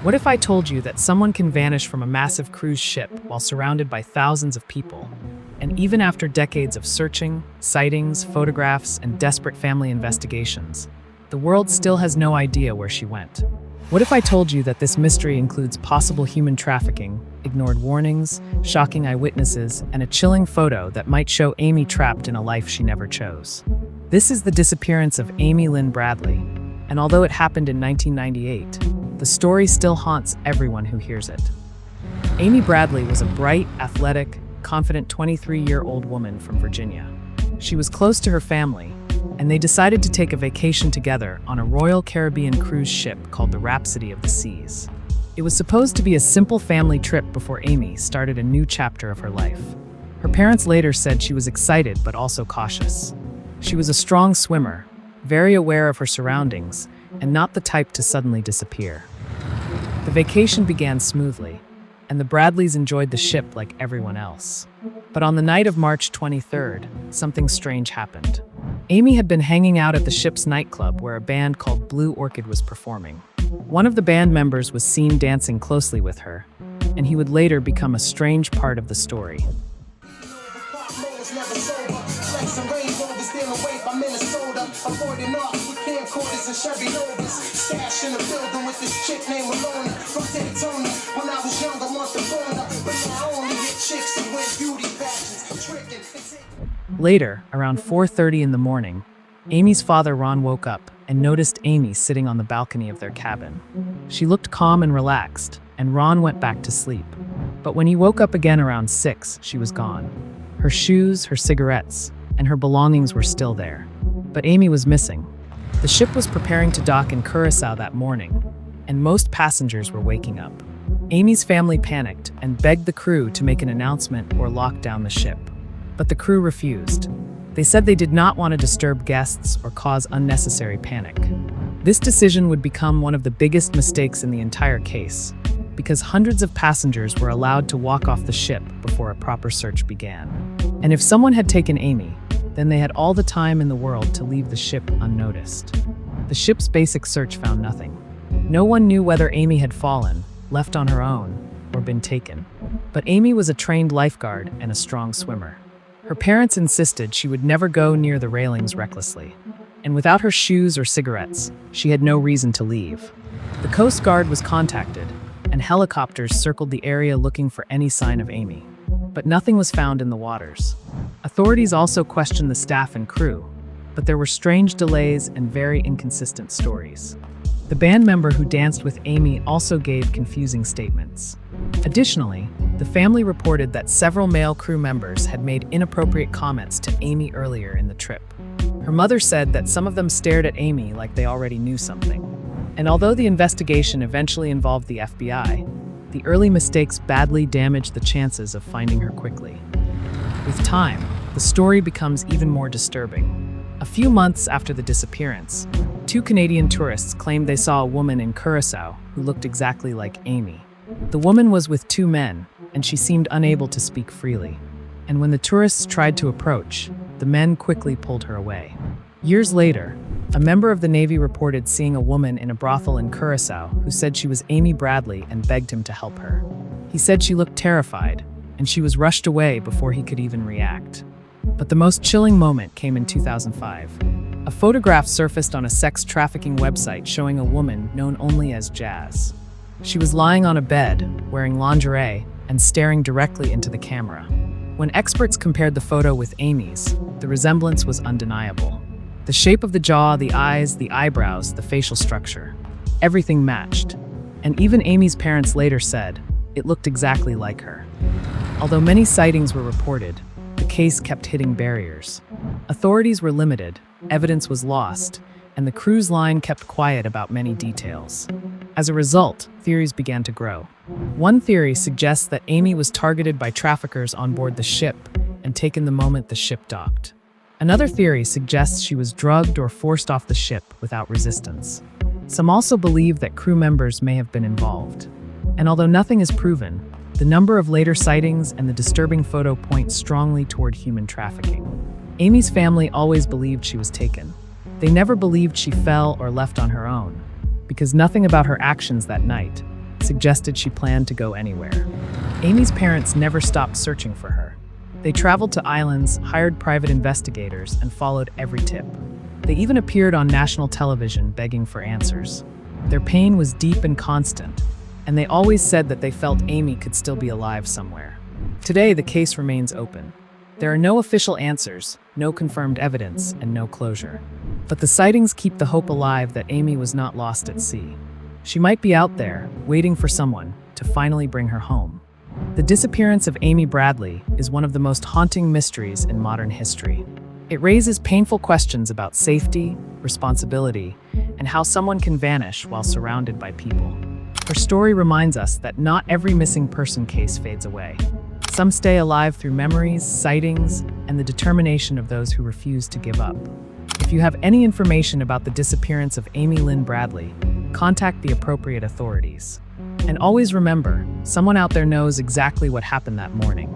What if I told you that someone can vanish from a massive cruise ship while surrounded by thousands of people? And even after decades of searching, sightings, photographs, and desperate family investigations, the world still has no idea where she went. What if I told you that this mystery includes possible human trafficking, ignored warnings, shocking eyewitnesses, and a chilling photo that might show Amy trapped in a life she never chose? This is the disappearance of Amy Lynn Bradley, and although it happened in 1998, the story still haunts everyone who hears it. Amy Bradley was a bright, athletic, confident 23-year-old woman from Virginia. She was close to her family, and they decided to take a vacation together on a Royal Caribbean cruise ship called the Rhapsody of the Seas. It was supposed to be a simple family trip before Amy started a new chapter of her life. Her parents later said she was excited but also cautious. She was a strong swimmer, very aware of her surroundings, and not the type to suddenly disappear. The vacation began smoothly, and the Bradleys enjoyed the ship like everyone else. But on the night of March 23rd, something strange happened. Amy had been hanging out at the ship's nightclub where a band called Blue Orchid was performing. One of the band members was seen dancing closely with her, and he would later become a strange part of the story. Later, around 4:30 in the morning, Amy's father Ron woke up and noticed Amy sitting on the balcony of their cabin. She looked calm and relaxed, and Ron went back to sleep. But when he woke up again around 6, she was gone. Her shoes, her cigarettes, and her belongings were still there. But Amy was missing. The ship was preparing to dock in Curacao that morning, and most passengers were waking up. Amy's family panicked and begged the crew to make an announcement or lock down the ship. But the crew refused. They said they did not want to disturb guests or cause unnecessary panic. This decision would become one of the biggest mistakes in the entire case, because hundreds of passengers were allowed to walk off the ship before a proper search began. And if someone had taken Amy, then they had all the time in the world to leave the ship unnoticed. The ship's basic search found nothing. No one knew whether Amy had fallen, left on her own, or been taken. But Amy was a trained lifeguard and a strong swimmer. Her parents insisted she would never go near the railings recklessly. And without her shoes or cigarettes, she had no reason to leave. The Coast Guard was contacted, and helicopters circled the area looking for any sign of Amy. But nothing was found in the waters. Authorities also questioned the staff and crew, but there were strange delays and very inconsistent stories. The band member who danced with Amy also gave confusing statements. Additionally, the family reported that several male crew members had made inappropriate comments to Amy earlier in the trip. Her mother said that some of them stared at Amy like they already knew something. And although the investigation eventually involved the FBI, the early mistakes badly damaged the chances of finding her quickly. With time, the story becomes even more disturbing. A few months after the disappearance, 2 Canadian tourists claimed they saw a woman in Curacao who looked exactly like Amy. The woman was with 2 men, and she seemed unable to speak freely. And when the tourists tried to approach, the men quickly pulled her away. Years later, a member of the Navy reported seeing a woman in a brothel in Curacao who said she was Amy Bradley and begged him to help her. He said she looked terrified, and she was rushed away before he could even react. But the most chilling moment came in 2005. A photograph surfaced on a sex trafficking website showing a woman known only as Jazz. She was lying on a bed, wearing lingerie, and staring directly into the camera. When experts compared the photo with Amy's, the resemblance was undeniable. The shape of the jaw, the eyes, the eyebrows, the facial structure. Everything matched. And even Amy's parents later said, it looked exactly like her. Although many sightings were reported, the case kept hitting barriers. Authorities were limited, evidence was lost, and the cruise line kept quiet about many details. As a result, theories began to grow. One theory suggests that Amy was targeted by traffickers on board the ship and taken the moment the ship docked. Another theory suggests she was drugged or forced off the ship without resistance. Some also believe that crew members may have been involved. And although nothing is proven, the number of later sightings and the disturbing photo point strongly toward human trafficking. Amy's family always believed she was taken. They never believed she fell or left on her own. because nothing about her actions that night suggested she planned to go anywhere. Amy's parents never stopped searching for her. They traveled to islands, hired private investigators, and followed every tip. They even appeared on national television begging for answers. Their pain was deep and constant, and they always said that they felt Amy could still be alive somewhere. Today, the case remains open. There are no official answers, no confirmed evidence, and no closure. But the sightings keep the hope alive that Amy was not lost at sea. She might be out there, waiting for someone to finally bring her home. The disappearance of Amy Bradley is one of the most haunting mysteries in modern history. It raises painful questions about safety, responsibility, and how someone can vanish while surrounded by people. Her story reminds us that not every missing person case fades away. Some stay alive through memories, sightings, and the determination of those who refuse to give up. If you have any information about the disappearance of Amy Lynn Bradley, contact the appropriate authorities. And always remember, someone out there knows exactly what happened that morning.